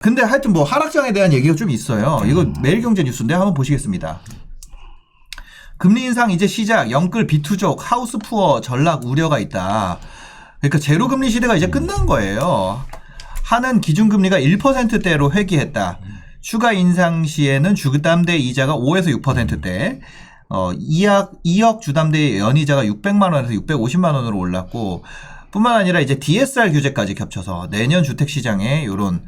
근데 하여튼 뭐 하락장에 대한 얘기가 좀 있어요. 이거 매일경제 뉴스인데 한번 보시겠습니다. 금리 인상 이제 시작. 영끌 비투족 하우스 푸어 전락 우려가 있다. 그러니까 제로 금리 시대가 이제 끝난 거예요. 한은 기준금리가 1%대로 회귀했다. 추가 인상 시에는 주담대 이자가 5에서 6%대, 2억 주담대 연이자가 600만 원에서 650만 원으로 올랐고, 뿐만 아니라 이제 DSR 규제까지 겹쳐서 내년 주택 시장에 요런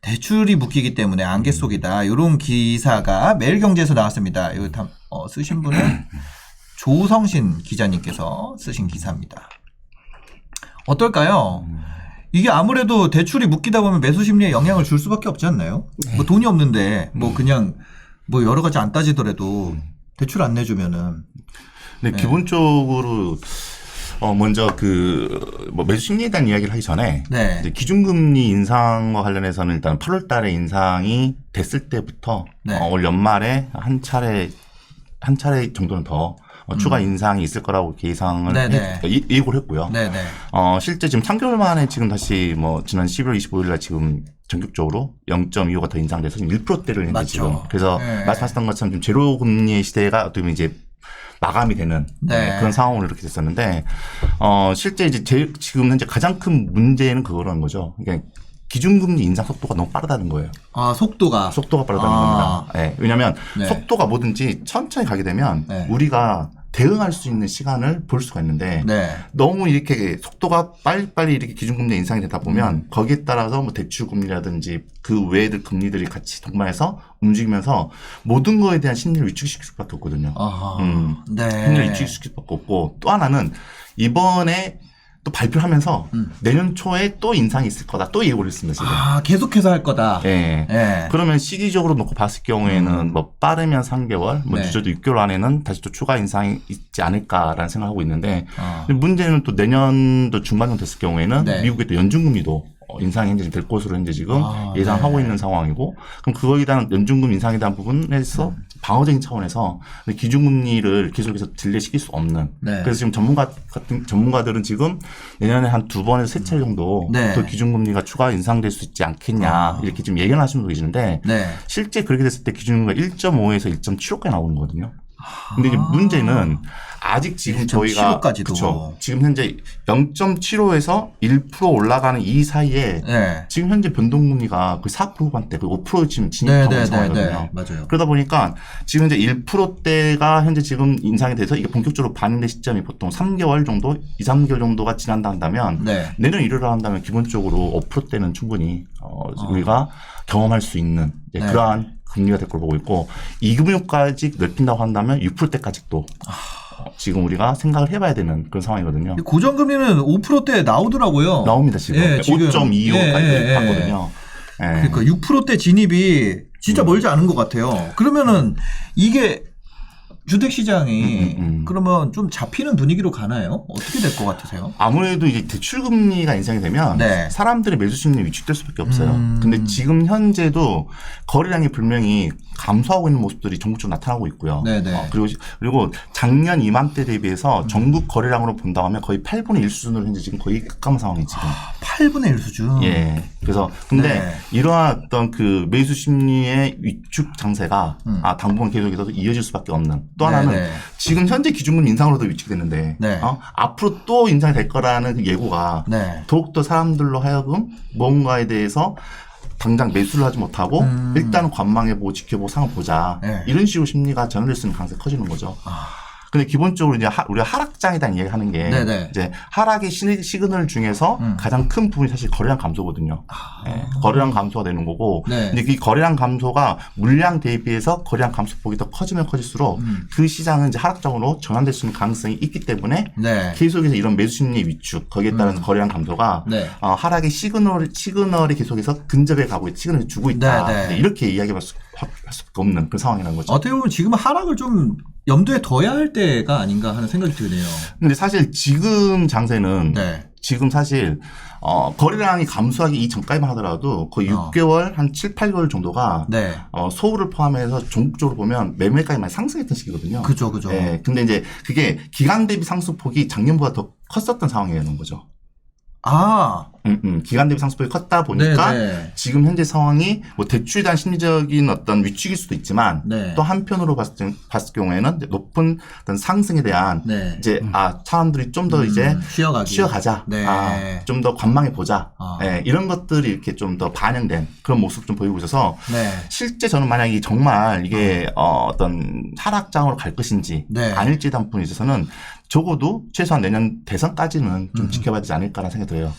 대출이 묶이기 때문에 안개 속이다. 요런 기사가 매일경제에서 나왔습니다. 이거 다 쓰신 분은 조성신 기자님께서 쓰신 기사입니다. 어떨까요? 이게 아무래도 대출이 묶이다 보면 매수 심리에 영향을 줄 수밖에 없지 않나요? 뭐 돈이 없는데 뭐 그냥 뭐 여러 가지 안 따지더라도 대출 안 내주면은. 네, 기본적으로 먼저 뭐 매수 심리에 대한 이야기를 하기 전에 네. 이제 기준금리 인상과 관련해서는 일단 8월 달에 인상이 됐을 때부터 네. 올 연말에 한 차례 정도는 더 추가 인상이 있을 거라고 예상을 예고를 했고요. 네네. 실제 지금 3개월 만에 지금 다시 지난 11월 25일 날 지금 전격적으로 0.25가 더 인상돼서 지금 1%대를 했는데 지금. 그래서 말씀하셨던 것처럼 좀 제로 금리의 시대가 어떻게 보면 이제 마감이 되는 그런 상황으로 이렇게 됐었는데, 실제 이제 지금 현재 가장 큰 문제는 그거라는 거죠. 그러니까 기준금리 인상 속도가 너무 빠르다는 거예요. 아, 속도가 빠르다는 겁니다. 네. 왜냐하면 속도가 뭐든지 천천히 가게 되면 우리가 대응할 수 있는 시간을 볼 수가 있는데 너무 이렇게 속도가 빨리빨리 이렇게 기준금리 인상이 되다 보면 거기에 따라서 뭐 대출금리라든지 그 외의 금리들이 같이 동반해서 움직이면서 모든 거에 대한 심리를 위축시킬 수밖에 없거든요. 심리를 위축시킬 수밖에 없고, 또 하나는 이번에 또 발표하면서 내년 초에 또 인상이 있을 거다 또 예고를 했습니다. 지금. 계속해서 할 거다. 네. 그러면 시기적으로 놓고 봤을 경우에는 빠르면 3개월, 늦어도 6개월 안에는 다시 또 추가 인상이 있지 않을까라는 생각을 하고 있는데, 문제는 또 내년도 중반 정도 됐을 경우에는 미국의 또 연준금리도 인상이 현재 될 것으로 현재 지금 예상하고 있는 상황이고, 그럼 그거에 대한 연준금 인상에 대한 부분에서 방어적인 차원에서 기준금리를 계속해서 딜레이시킬 수 없는. 그래서 지금 전문가들은 지금 내년에 한 2번에서 3차례 정도 더 기준금리가 추가 인상될 수 있지 않겠냐 이렇게 지금 예견을 하시는 분도 계시는데, 실제 그렇게 됐을 때 기준금리가 1.5에서 1.75까지 나오는 거거든요. 근데 이제 문제는 아직 지금 저희가 그쵸, 지금 현재 0.75에서 1% 올라가는 이 사이에 지금 현재 변동금리가 거의 4% 후반대, 5% 지금 진입하고 있는 상황이거든요. 맞아요. 그러다 보니까 지금 현재 1%대가 현재 지금 인상이 돼서 이게 본격적으로 반영된 시점이 보통 3개월 정도, 2, 3개월 정도가 지난다 한다면 내년 1월을 한다면 기본적으로 5%대는 충분히 우리가 경험할 수 있는 그러한 금리가 될 걸 보고 있고, 2금융까지 넓힌다고 한다면 6%대까지 또 지금 우리가 생각을 해봐야 되는 그런 상황이거든요. 고정금리는 5%대 나오더라고요. 나옵니다 지금. 5.25까지 갔거든요. 그러니까 6%대 진입이 진짜 멀지 않은 것 같아요. 그러면은 이게 주택시장이 그러면 좀 잡히는 분위기로 가나요? 어떻게 될 것 같으세요? 아무래도 이제 대출금리가 인상이 되면 사람들의 매수 심리는 위축될 수밖에 없어요. 근데 지금 현재도 거래량이 분명히 감소하고 있는 모습들이 전국적으로 나타나고 있고요. 그리고 작년 이맘때 대비해서 전국 거래량으로 본다고 하면 거의 8분의 1 수준으로 현재 지금 거의 가까운 상황이 지금. 8분의 1 수준? 예. 그래서 근데 이러한 어떤 그 매수 심리의 위축 장세가 당분간 계속해서 이어질 수밖에 없는. 또 하나는 지금 현재 기준금리 인상으로도 위축됐는데 앞으로 또 인상이 될 거라는 그 예고가 더욱더 사람들로 하여금 뭔가에 대해서 당장 매수를 하지 못하고 일단은 관망해보고 지켜보고 상황을 보자. 이런 식으로 심리가 전환될 수 있는 가능성이 커지는 거죠. 근데 기본적으로 이제 우리가 하락장에 대한 이야기 하는 게 이제 하락의 시그널 중에서 가장 큰 부분이 사실 거래량 감소거든요. 거래량 감소가 되는 거고, 근데 이 거래량 감소가 물량 대비해서 거래량 감소폭이 더 커지면 커질수록 그 시장은 이제 하락장으로 전환될 수 있는 가능성이 있기 때문에 계속해서 이런 매수 심리 위축, 거기에 따른 거래량 감소가 하락의 시그널이 계속해서 근접해 가고 시그널을 주고 있다. 이렇게 이야기할 수밖에 없는 그런 상황이라는 거죠. 어떻게 보면 지금 하락을 좀 염두에 둬야 할 때가 아닌가 하는 생각이 드네요. 근데 사실 지금 장세는 지금 사실 거래량이 감소하기 이전까지만 하더라도 거의 6개월 한 7, 8개월 정도가 소우를 포함해서 전국적으로 보면 매매가가 많이 상승했던 시기거든요. 그죠. 근데 이제 그게 기간 대비 상승폭이 작년보다 더 컸었던 상황이라는 거죠. 기간 대비 상승폭이 컸다 보니까 네네. 지금 현재 상황이 뭐 대출에 대한 심리적인 어떤 위축일 수도 있지만 네. 또 한편으로 봤을 경우에는 높은 어떤 상승에 대한 네. 이제 사람들이 좀 더 이제 쉬어가자. 네. 좀 더 관망해 보자. 아. 네, 이런 것들이 이렇게 좀 더 반영된 그런 모습 좀 보이고 있어서 네. 실제 저는 만약에 정말 이게 어떤 하락장으로 갈 것인지 네. 아닐지에 대한 부분에 있어서는 적어도 최소한 내년 대선까지는 좀 지켜봐야 되지 않을까라는 생각이 들어요.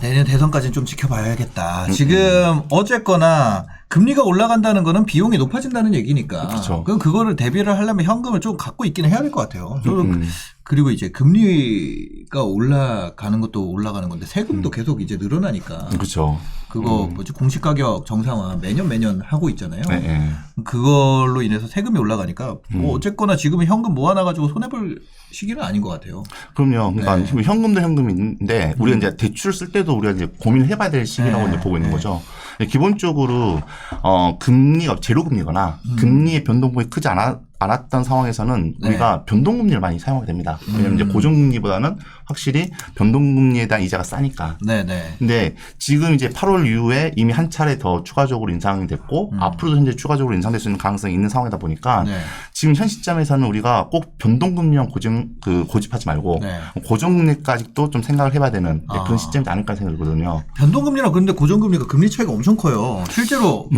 내년 대선까지는 좀 지켜봐야겠다. 지금 어쨌거나 금리가 올라간다는 거는 비용이 높아진다는 얘기니까. 그렇죠. 그럼 그거를 대비를 하려면 현금을 좀 갖고 있기는 해야 될 것 같아요. 그리고 이제 금리가 올라가는 것도 올라가는 건데 세금도 계속 이제 늘어나니까. 그렇죠. 그거 뭐지 공시가격 정상화 매년 하고 있잖아요. 네. 그걸로 인해서 세금이 올라가니까 뭐 어쨌거나 지금은 현금 모아놔가지고 손해볼 시기는 아닌 것 같아요. 그럼요. 그러니까 네. 현금도 현금인데 우리가 이제 대출 쓸 때도 우리가 이제 고민을 해봐야 될 시기라고 이제 보고 있는 거죠. 기본적으로 금리가 제로금리거나 금리의 변동폭이 크지 않았던 상황에서는 우리가 변동금리를 많이 사용하게 됩니다. 왜냐하면 이제 고정금리보다는 확실히 변동금리에 대한 이자가 싸니까. 네네. 근데 지금 이제 8월 이후에 이미 한 차례 더 추가적으로 인상이 됐고 앞으로도 현재 추가적으로 인상될 수 있는 가능성이 있는 상황이다 보니까 네. 지금 현 시점에서는 우리가 꼭 변동금리만 고집하지 말고 네. 고정금리까지도 좀 생각을 해봐야 되는 그런 시점이 아닐까 생각이 들거든요. 변동금리랑 그런데 고정금리가 금리 차이가 엄청 커요. 실제로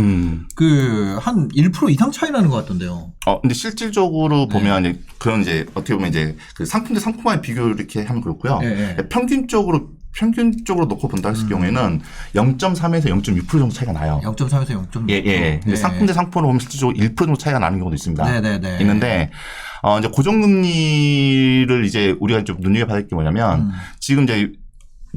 그 한 1% 이상 차이 나는 것 같던데요. 근데 실질적으로 보면 이제 그런 이제 어떻게 보면 이제 그 상품 대 상품과의 비교를 이렇게 하면 그렇고요. 네. 평균적으로 놓고 본다 했을 경우에는 0.3에서 0.6% 정도 차이가 나요. 0.3에서 0.6%. 예. 근데 상품 대 상품으로 보면 실질적으로 1% 정도 차이가 나는 경우도 있습니다. 네네네. 있는데 이제 고정금리를 이제 우리가 좀 눈여겨봐야 될 게 뭐냐면 지금 이제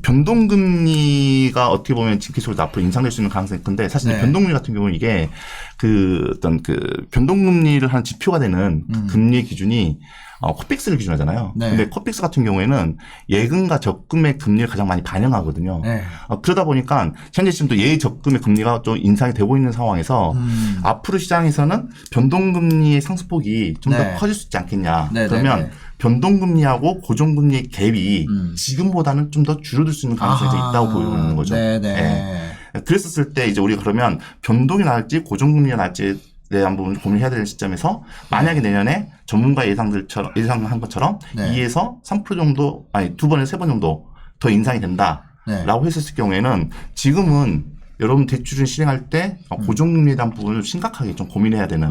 변동금리가 어떻게 보면 지금 계속 앞으로 인상될 수 있는 가능성이 큰데 사실 네. 변동금리 같은 경우는 이게 그 어떤 그 변동금리를 하는 지표가 되는 그 금리 기준이 코픽스를 기준하잖아요. 네. 근데 코픽스 같은 경우에는 예금과 적금의 금리를 가장 많이 반영하거든요. 네. 그러다 보니까 현재 지금도 예적금의 금리가 좀 인상이 되고 있는 상황에서 앞으로 시장에서는 변동금리의 상승폭이 좀 더 네. 커질 수 있지 않겠냐. 네, 그러면 네, 네. 변동금리하고 고정금리의 갭이 지금보다는 좀 더 줄어들 수 있는 가능성이 있다고 보이는 거죠. 네네. 네. 그랬었을 때 이제 우리가 그러면 변동이 나을지 고정금리가 나을지에 대한 부분을 고민해야 되는 시점에서 만약에 내년에 전문가 예상한 것처럼 네. 2에서 3% 정도 아니 2번에서 3번 정도 더 인상이 된다라고 했을 경우에는 지금은 여러분 대출을 실행할 때 고정금리에 대한 부분을 심각하게 좀 고민해야 되는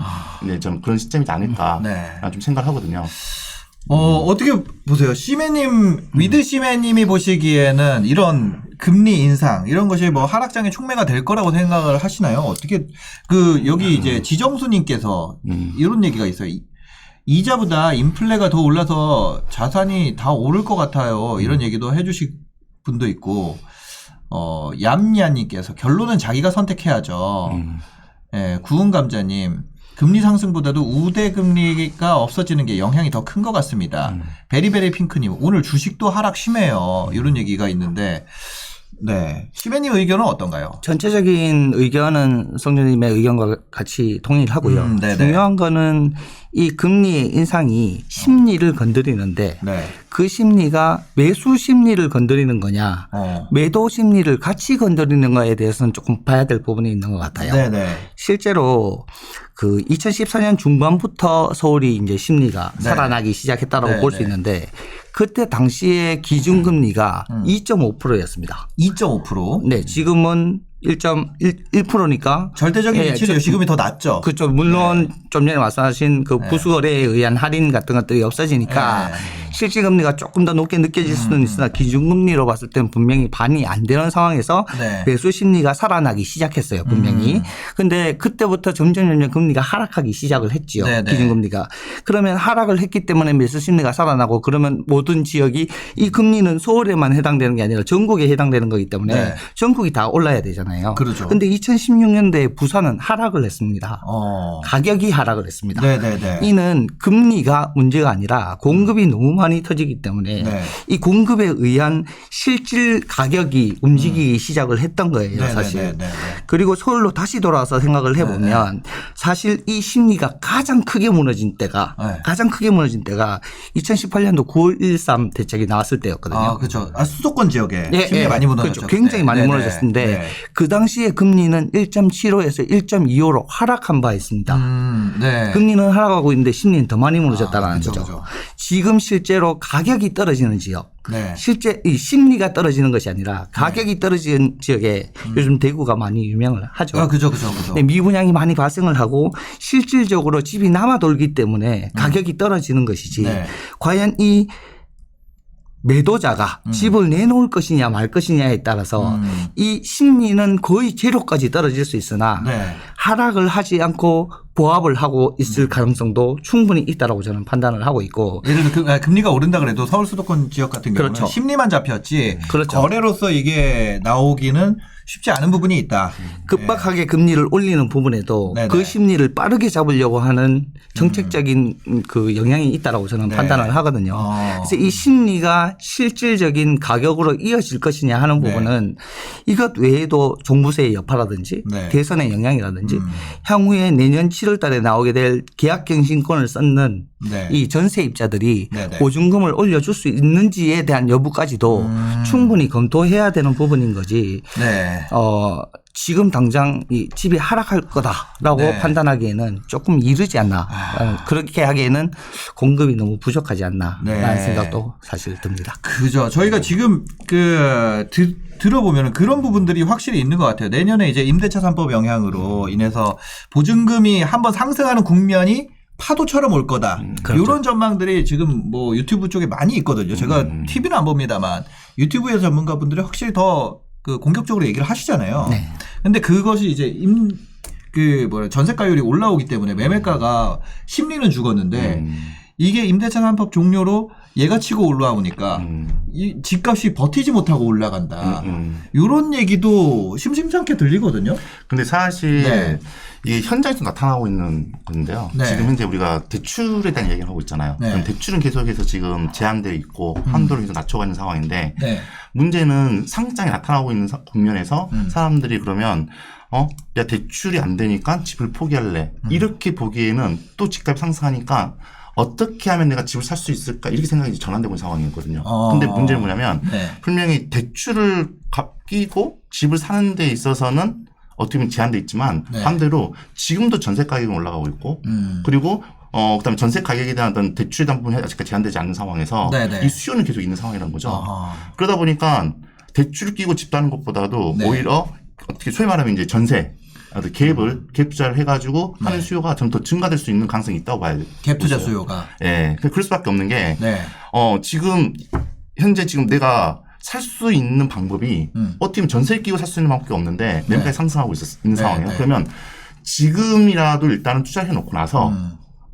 좀 그런 시점이지 않을까 좀 생각을 하거든요. 어떻게 보세요? 위드 시메님이 보시기에는 이런 금리 인상, 이런 것이 뭐 하락장의 촉매가 될 거라고 생각을 하시나요? 어떻게, 여기 이제 지정수님께서 이런 얘기가 있어요. 이자보다 인플레가 더 올라서 자산이 다 오를 것 같아요. 이런 얘기도 해주실 분도 있고, 얌야님께서 결론은 자기가 선택해야죠. 예, 구운감자님. 금리 상승보다도 우대 금리가 없어지는 게 영향이 더 큰 것 같습니다. 베리베리 핑크님, 오늘 주식도 하락 심해요. 이런 얘기가 있는데, 네. 시베님 의견은 어떤가요? 전체적인 의견은 성준님의 의견과 같이 동일하고요. 중요한 거는 이 금리 인상이 심리를 건드리는데 네. 그 심리가 매수 심리를 건드리는 거냐 매도 심리를 같이 건드리는 거에 대해서는 조금 봐야 될 부분이 있는 것 같아요. 네네. 실제로 그 2014년 중반부터 서울이 이제 심리가 살아나기 시작했다라고 볼 수 있는데 그때 당시에 기준금리가 2.5%였습니다. 2.5%? 네, 지금은 1.1%니까 절대적인 위치는 요시금이 더 낮죠. 그렇죠. 물론 좀 전에 말씀하신 그 부수거래에 의한 할인 같은 것들이 없어지니까 실질금리가 조금 더 높게 느껴질 수는 있으나 기준금리로 봤을 때는 분명히 반이 안 되는 상황에서 매수 심리가 살아나기 시작했어요. 분명히. 근데 그때부터 점점 금리가 하락하기 시작을 했지요. 기준금리가. 그러면 하락을 했기 때문에 매수 심리가 살아나고 그러면 모든 지역이 이 금리는 서울에만 해당되는 게 아니라 전국에 해당되는 거기 때문에 전국이 다 올라야 되잖아요. 그렇죠. 근데 2016년도에 부산은 하락을 했습니다. 가격이 하락을 했습니다. 네네네. 이는 금리가 문제가 아니라 공급이 너무 많이 환이 터지기 때문에 이 공급에 의한 실질 가격이 움직이기 시작을 했던 거예요, 사실. 그리고 서울로 다시 돌아와서 생각을 해보면 사실 이 심리가 가장 크게 무너진 때가 2018년도 9.13 대책이 나왔을 때였거든요. 아, 그렇죠. 수도권 지역에 심리가 많이 무너졌죠. 그렇죠. 굉장히 많이 무너졌는데 그 당시에 금리는 1.75에서 1.25로 하락한 바 있습니다. 금리는 하락하고 있는데 심리는 더 많이 무너졌다는 거죠. 지금 실제로 가격이 떨어지는 지역, 실제 이 심리가 떨어지는 것이 아니라 가격이 떨어지는 지역에 요즘 대구가 많이 유명을 하죠. 그죠. 미분양이 많이 발생을 하고 실질적으로 집이 남아 돌기 때문에 가격이 떨어지는 것이지 과연 이 매도자가 집을 내놓을 것이냐 말 것이냐에 따라서 이 심리는 거의 제로까지 떨어질 수 있으나 하락을 하지 않고 보합을 하고 있을 가능성도 충분히 있다라고 저는 판단을 하고 있고. 예를 들어 금리가 오른다 그래도 서울 수도권 지역 같은 경우는 그렇죠. 심리만 잡혔지 그렇죠. 거래로서 이게 나오기는 쉽지 않은 부분이 있다. 급박하게 금리를 올리는 부분에도 그 심리를 빠르게 잡으려고 하는 정책적인 그 영향이 있다라고 저는 판단을 하거든요. 그래서 이 심리가 실질적인 가격으로 이어질 것이냐 하는 부분은 이것 외에도 종부세의 여파라든지 대선의 영향이라든지 향후에 내년 7월 달에 나오게 될 계약갱신권을 쌓는 이 전세입자들이 보증금을 올려줄 수 있는지에 대한 여부까지도 충분히 검토해야 되는 부분인 거지. 지금 당장 이 집이 하락할 거다라고 판단하기에는 조금 이르지 않나. 그렇게 하기에는 공급이 너무 부족하지 않나라는 생각도 사실 듭니다. 그죠. 저희가 지금 들어보면 그런 부분들이 확실히 있는 것 같아요. 내년에 이제 임대차 3법 영향으로 인해서 보증금이 한번 상승하는 국면이 파도처럼 올 거다. 그렇죠. 이런 전망들이 지금 뭐 유튜브 쪽에 많이 있거든요. 제가 TV는 안 봅니다만 유튜브에서 전문가분들이 확실히 더 그 공격적으로 얘기를 하시잖아요. 근데 그것이 이제 전세가율이 올라오기 때문에 매매가가 심리는 죽었는데 이게 임대차 3법 종료로 얘가 치고 올라오니까 이 집값이 버티지 못하고 올라간다. 이런 얘기도 심심찮게 들리거든요. 근데 사실 이게 현장에서 나타나고 있는 건데요. 지금 현재 우리가 대출에 대한 얘기를 하고 있잖아요. 그럼 대출은 계속해서 지금 제한되어 있고 한도를 계속 낮춰가는 상황인데 문제는 상장에 나타나고 있는 국면에서 사람들이 그러면 야 대출이 안 되니까 집을 포기할래. 이렇게 보기에는 또 집값이 상승하니까 어떻게 하면 내가 집을 살 수 있을까 이렇게 생각이 전환되고 있는 상황이거든요. 근데 문제는 뭐냐면 분명히 대출을 갚이고 집을 사는 데 있어서는 어떻게 보면 제한돼 있지만 반대로 지금도 전세 가격이 올라가고 있고 그리고 그다음에 전세 가격에 대한 어떤 대출에 대한 부분이 아직까지 제한되지 않는 상황에서 이 수요는 계속 있는 상황이라는 거죠. 그러다 보니까 대출을 끼고 집 사는 것보다도 오히려 어떻게 소위 말하면 이제 전세 갭 투자를 해가지고 하는 수요가 좀 더 증가될 수 있는 가능성이 있다고 봐야 돼요. 갭 투자 수요가. 그럴 수밖에 없는 게 지금 현재 지금 내가 살 수 있는 방법이 어떻게 보면 전세를 끼고 살 수 있는 방법이 없는데 매매가가 상승하고 있는 상황이에요. 그러면 지금이라도 일단은 투자를 해놓고 나서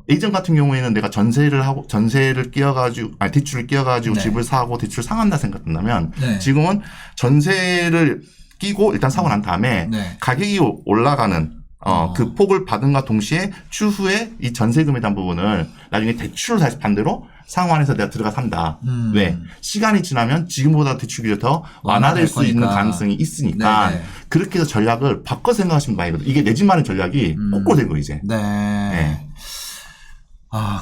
예전 같은 경우에는 내가 전세를 끼워가지고 대출을 끼워가지고 집을 사고 대출을 상한다 생각한다면 지금은 전세를 끼고 일단 사고 난 다음에 가격이 올라가는 그 폭을 받은과 동시에 추후에 이 전세금에 대한 부분을 나중에 대출을 다시 반대로 상환해서 내가 들어가 산다. 왜? 시간이 지나면 지금보다 대출 비율이 더 완화될 수 있는 가능성이 있으니까 그렇게 해서 전략을 바꿔 생각하시면 많이거든요. 이게 내 집 마련 전략이 거꾸로 된 거예요, 이제.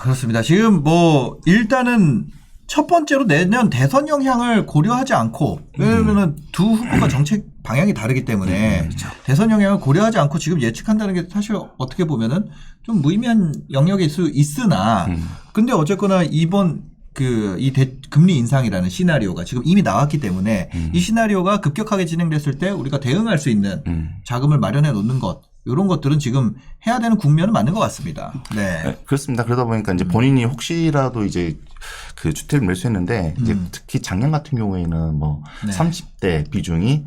그렇습니다. 지금 뭐 일단은 첫 번째로 내년 대선 영향을 고려하지 않고 왜냐면은 두 후보가 정책 방향이 다르기 때문에 대선 영향을 고려하지 않고 지금 예측한다는 게 사실 어떻게 보면은 좀 무의미한 영역일 수 있으나 근데 어쨌거나 이번 금리 인상이라는 시나리오가 지금 이미 나왔기 때문에 이 시나리오가 급격하게 진행됐을 때 우리가 대응할 수 있는 자금을 마련해 놓는 것 이런 것들은 지금 해야 되는 국면은 맞는 것 같습니다. 그렇습니다. 그러다 보니까 이제 본인이 혹시라도 이제 그 주택을 매수했는데 이제 특히 작년 같은 경우에는 뭐 30대 비중이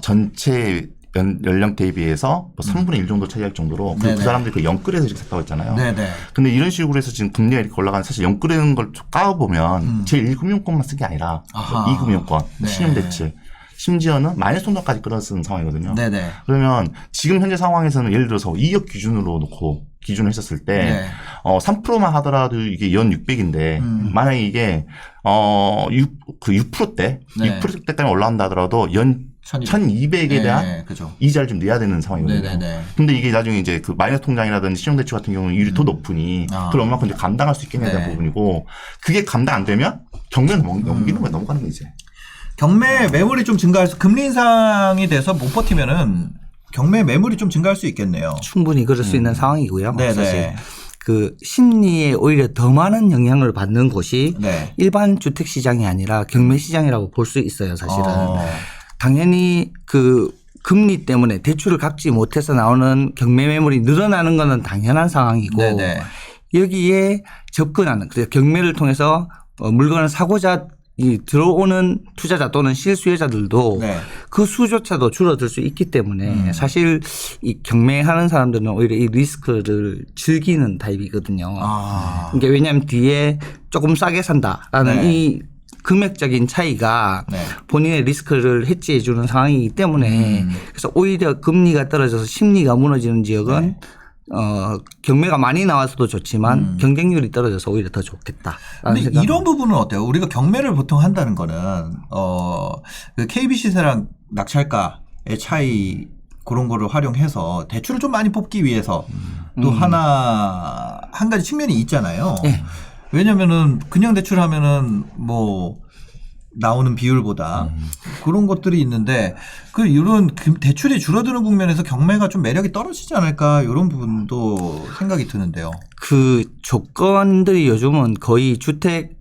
전체 연령 대비해서 뭐 3분의 1 정도 차지할 정도로 그 사람들이 그 영끌에서 이렇게 샀다고 했잖아요. 근데 이런 식으로 해서 지금 금리가 이렇게 올라가는 사실 영끌이라는 걸 까보면 제1금융권만 쓴 게 아니라 2금융권, 신용대출 심지어는 마이너스 통장까지 끌어쓰는 상황이거든요. 네네. 그러면 지금 현재 상황에서는 예를 들어서 2억 기준으로 놓고 기준을 했었을 때 네. 3%만 하더라도 이게 연 600인데 만약에 이게 6%대 네. 6%대까지 올라간다 하더라도 연 1200에 대한 그죠. 이자를 좀 내야 되는 상황이거든요. 네네네. 근데 이게 나중에 이제 그 마이너스 통장이라든지 신용대출 같은 경우는 이율이 더 높으니 그걸 얼마큼 이제 감당할 수 있겠냐에 대한 부분이고 그게 감당 안 되면 경매는 넘기는 거야. 넘어가는 거 이제. 경매 매물이 좀 증가해서 금리 인상이 돼서 못 버티면은 경매 매물이 좀 증가할 수 있겠네요. 충분히 그럴 수 있는 상황이고요. 네네. 사실 그 심리에 오히려 더 많은 영향을 받는 곳이 네. 일반 주택 시장이 아니라 경매 시장이라고 볼 수 있어요. 사실은. 당연히 그 금리 때문에 대출을 갚지 못해서 나오는 경매 매물이 늘어나는 것은 당연한 상황이고 네네. 여기에 접근하는 그래서 경매를 통해서 물건을 사고자 들어오는 투자자 또는 실수요자들도 네. 그 수조차도 줄어들 수 있기 때문에 사실 이 경매하는 사람들은 오히려 이 리스크를 즐기는 타입이거든요. 그러니까 왜냐하면 뒤에 조금 싸게 산다라는 네. 이 금액적인 차이가 네. 본인의 리스크를 해지해 주는 상황이기 때문에 그래서 오히려 금리가 떨어져서 심리가 무너지는 지역은 경매가 많이 나와서도 좋지만 경쟁률이 떨어져서 오히려 더 좋겠다. 근데 이런 부분은 어때요? 우리가 경매를 보통 한다는 거는 그 KB 시세랑 낙찰가의 차이 그런 거를 활용해서 대출을 좀 많이 뽑기 위해서 또 한 가지 측면이 있잖아요. 네. 왜냐면은 그냥 대출하면은 뭐 나오는 비율보다 그런 것들이 있는데 그 이런 대출이 줄어드는 국면에서 경매가 좀 매력이 떨어지지 않을까 이런 부분도 생각이 드는데요. 그 조건들이 요즘은 거의 주택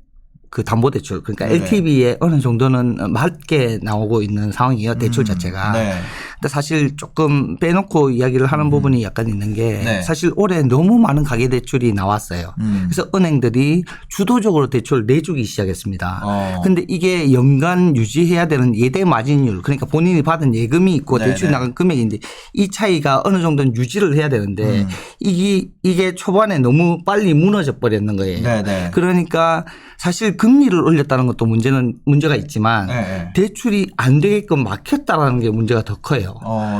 그 담보대출 그러니까 네. LTV에 어느 정도는 맞게 나오고 있는 상황이에요. 대출 자체가. 네. 근데 사실 조금 빼놓고 이야기를 하는 부분이 약간 있는 게 네. 사실 올해 너무 많은 가계대출이 나왔어요. 그래서 은행들이 주도적으로 대출을 내주기 시작했습니다. 근데 이게 연간 유지해야 되는 예대 마진율 그러니까 본인이 받은 예금이 있고 네네. 대출이 나간 금액인데 이 차이가 어느 정도는 유지를 해야 되는데 이게 초반에 너무 빨리 무너져 버렸는 거예요. 네네. 그러니까 사실 금리를 올렸다는 것도 문제가 있지만 네. 대출이 안 되게끔 막혔다라는 게 문제가 더 커요.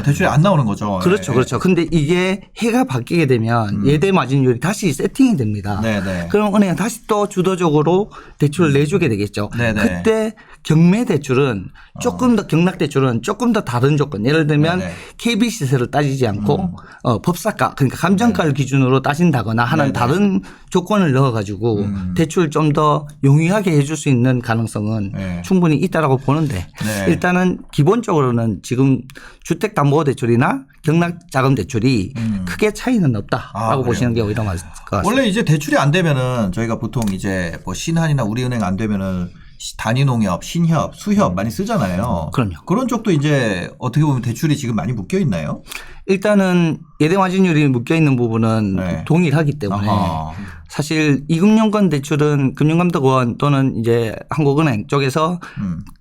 대출이 안 나오는 거죠. 그렇죠. 그렇죠. 근데 이게 해가 바뀌게 되면 예대 마진율이 다시 세팅이 됩니다. 네네. 그럼 은행은 다시 또 주도적으로 대출을 내주게 되겠죠. 네네. 그때 경매 대출은 조금 더 경락 대출은 조금 더 다른 조건. 예를 들면 네네. KB 시세를 따지지 않고 법사가 그러니까 감정가를 기준으로 따진다거나 하는 네네. 다른 조건을 넣어가지고 대출을 좀 더 용이하게 해줄 수 있는 가능성은 네. 충분히 있다라고 보는데 네. 일단은 기본적으로는 지금 주택담보대출이나 경락자금대출이 크게 차이는 없다라고 보시는 게 오히려 맞을 것 같습니다. 원래 이제 대출이 안 되면은 저희가 보통 이제 뭐 신한이나 우리은행 안 되면은 단위농협, 신협, 수협 많이 쓰잖아요. 그럼요. 그런 쪽도 이제 어떻게 보면 대출이 지금 많이 묶여 있나요? 일단은 예대마진율이 묶여 있는 부분은 네. 동일하기 때문에 아하. 사실 이금융권 대출은 금융감독원 또는 이제 한국은행 쪽에서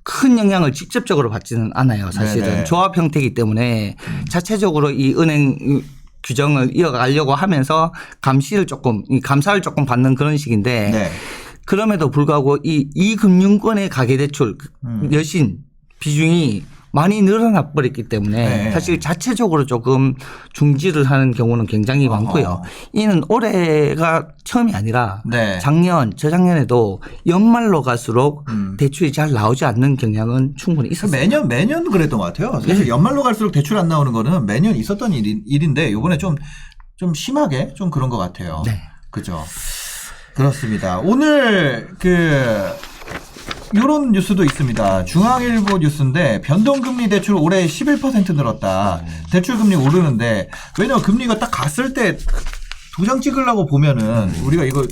큰 영향을 직접적으로 받지는 않아요. 사실은 네네. 조합 형태이기 때문에 자체적으로 이 은행 규정을 이어가려고 하면서 감사를 조금 받는 그런 식인데 네. 그럼에도 불구하고 이 금융권의 가계대출 여신 비중이 많이 늘어나 버렸기 때문에 네. 사실 자체적으로 조금 중지를 하는 경우는 굉장히 많고요. 이는 올해가 처음이 아니라 네. 작년, 저작년에도 연말로 갈수록 대출이 잘 나오지 않는 경향은 충분히 있었어요. 매년 그랬던 것 같아요. 사실 연말로 갈수록 대출 안 나오는 거는 매년 있었던 일인데 이번에 좀 심하게 좀 그런 것 같아요. 네. 그죠. 그렇습니다. 오늘 이런 뉴스도 있습니다. 중앙일보 뉴스인데 변동금리 대출 올해 11% 늘었다. 대출금리 오르는데 왜냐면 금리가 딱 갔을 때 도장 찍으려고 보면은 우리가 이거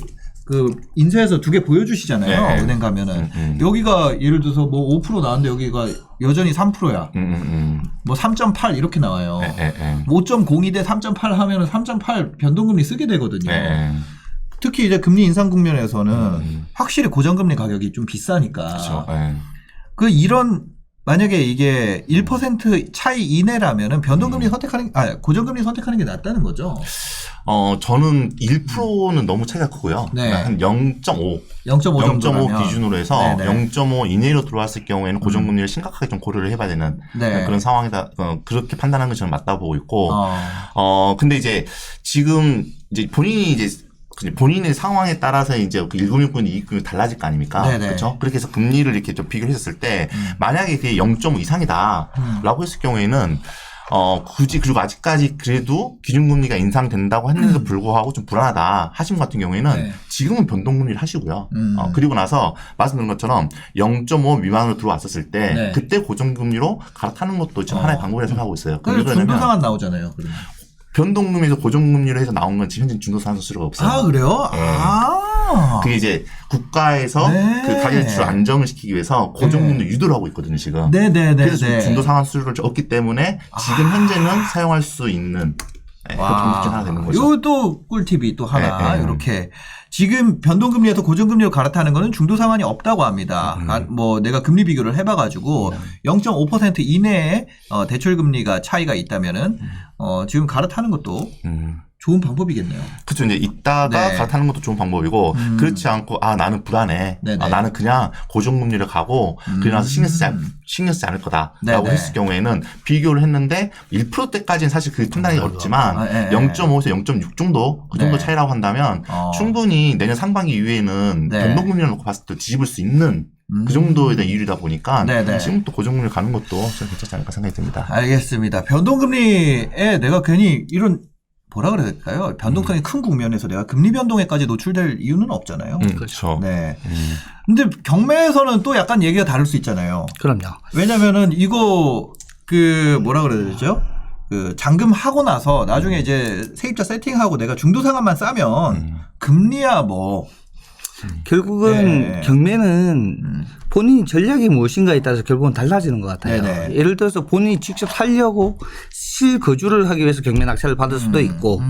인쇄해서 2개 보여주시잖아요. 네. 은행 가면은 여기가 예를 들어서 뭐 5% 나왔는데 여기가 여전히 3%야. 뭐 3.8 이렇게 나와요. 5.02 대 3.8 하면은 3.8 변동금리 쓰게 되거든요. 특히 이제 금리 인상 국면에서는 확실히 고정금리 가격이 좀 비싸니까. 그렇죠. 이런 만약에 이게 1% 차이 이내라면은 변동금리 고정금리 선택하는 게 낫다는 거죠. 저는 1%는 너무 차이가 크고요. 네. 한 0.5 정도라면. 기준으로 해서 네네. 0.5 이내로 들어왔을 경우에는 고정금리를 심각하게 좀 고려를 해봐야 되는 네. 그런 상황이다. 그렇게 판단하는 게 저는 맞다 보고 있고, 근데 이제 지금 이제 본인의 상황에 따라서 이제 그 1금융권 이익금이 달라질 거 아닙니까? 네네. 그렇죠? 그렇게 해서 금리를 이렇게 좀 비교를 했었을 때 만약에 그게 0.5 이상이다라고 했을 경우에는 굳이 그리고 아직까지 그래도 기준금리가 인상된다고 했는데도 불구하고 좀 불안하다 하신 것 같은 경우에는 네. 지금은 변동금리를 하시고요. 그리고 나서 말씀드린 것처럼 0.5 미만으로 들어왔었을 때 네. 그때 고정금리로 갈아타는 것도 지금 하나의 방법이라고 생각하고 있어요. 그래서 중도상환 나오잖아요. 그러면. 변동금리에서 고정금리로 해서 나온 건 지금 현재 중도상환 수수료가 없어요. 아, 그래요? 네. 아. 그게 이제 국가에서 네. 그 가계대출 안정을 시키기 위해서 고정금리 유도를 하고 있거든요, 지금. 네네네. 그래서 지금 중도상환 수수료를 얻기 때문에 지금 현재는 사용할 수 있는 그런 방법 중 하나 되는 거죠. 이것도 꿀팁이 또 하나 네. 이렇게 지금 변동금리에서 고정금리로 갈아타는 거는 중도상환이 없다고 합니다. 뭐 내가 금리 비교를 해봐가지고 0.5% 이내에 대출금리가 차이가 있다면은 지금 갈아타는 것도 좋은 방법이겠네요. 그렇죠. 이제 이따가 네. 갈아타는 것도 좋은 방법이고 그렇지 않고 나는 불안해. 네네. 나는 그냥 고정금리를 가고 그래서 신경 쓰지 않을 거다라고 네네. 했을 경우에는 비교를 했는데 1%대까지는 사실 그 판단이 어렵지만 0.5에서 0.6 정도 그 정도 네. 차이라고 한다면 충분히 내년 상반기 이후에는 네. 변동금리를 놓고 봤을 때 뒤집을 수 있는 그 정도에 대한 이율이다 보니까 네네. 지금 또 고정금리를 가는 것도 저는 괜찮지 않을까 생각이 듭니다. 알겠습니다. 변동금리에 내가 괜히 이런 뭐라 그래야 될까요? 변동성이 큰 국면에서 내가 금리 변동에까지 노출될 이유는 없잖아요. 그렇죠. 네. 근데 경매에서는 또 약간 얘기가 다를 수 있잖아요. 그럼요. 왜냐면은 이거 뭐라 그래야 되죠? 잔금하고 나서 나중에 이제 세입자 세팅하고 내가 중도상환만 싸면 금리야 뭐. 결국은 네. 경매는 본인이 전략이 무엇인가에 따라서 결국은 달라지는 것 같아요. 네네. 예를 들어서 본인이 직접 살려고 실거주를 하기 위해서 경매 낙찰을 받을 수도 있고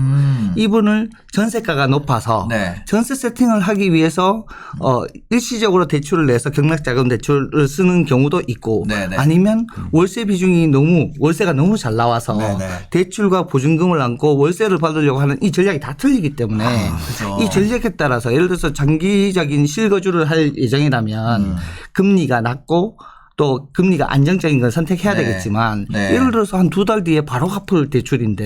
이분을 전세가가 높아서 네. 전세 세팅을 하기 위해서 일시적으로 대출을 내서 경락자금 대출을 쓰는 경우도 있고 네네. 아니면 월세 비중이 월세가 너무 잘 나와서 네네. 대출과 보증금을 안고 월세를 받으려고 하는 이 전략이 다 틀리기 때문에 그죠. 이 전략에 따라서 예를 들어서 장기적인 실거주를 할 예정이라면 금리가 낮고 또 금리가 안정적인 걸 선택해야 네. 되겠지만 네. 예를 들어서 한 2달 뒤에 바로 갚을 대출인데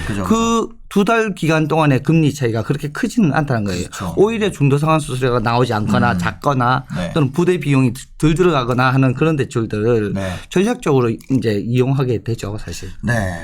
그죠. 그 2달 기간 동안의 금리 차이가 그렇게 크지는 않다는 거예요. 그렇죠. 오히려 중도상환 수수료가 나오지 않거나 작거나 네. 또는 부대 비용이 덜 들어가거나 하는 그런 대출들을 네. 전략적으로 이제 이용하게 되죠, 사실. 네.